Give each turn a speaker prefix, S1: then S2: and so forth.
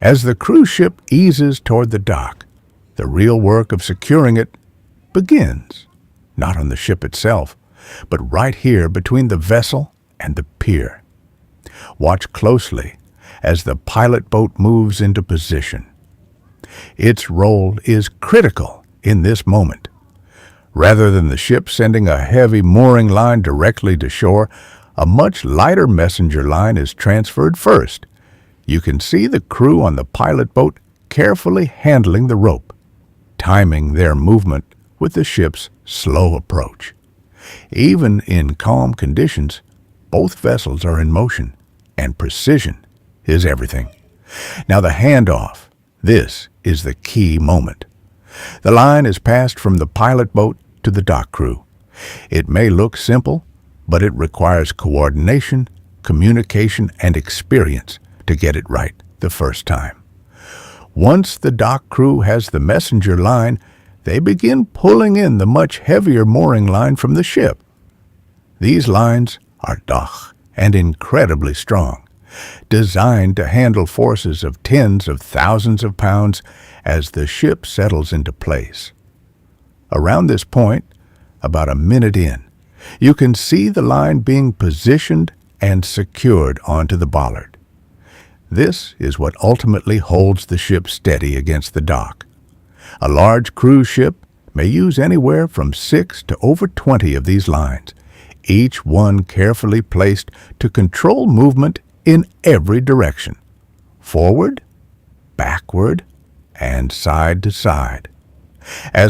S1: As the cruise ship eases toward the dock, the real work of securing it begins, not on the ship itself, but right here between the vessel and the pier. Watch closely as the pilot boat moves into position. Its role is critical in this moment. Rather than the ship sending a heavy mooring line directly to shore, a much lighter messenger line is transferred first. You can see the crew on the pilot boat carefully handling the rope, timing their movement with the ship's slow approach. Even in calm conditions, both vessels are in motion, and precision is everything. Now the handoff. This is the key moment. The line is passed from the pilot boat to the dock crew. It may look simple, but it requires coordination, communication, and experience to get it right the first time. Once the dock crew has the messenger line, they begin pulling in the much heavier mooring line from the ship. These lines are Dach and incredibly strong, designed to handle forces of tens of thousands of pounds as the ship settles into place. Around this point, about a minute in, you can see the line being positioned and secured onto the bollard. This is what ultimately holds the ship steady against the dock. A large cruise ship may use anywhere from 6 to over 20 of these lines, each one carefully placed to control movement in every direction, forward, backward, and side to side. As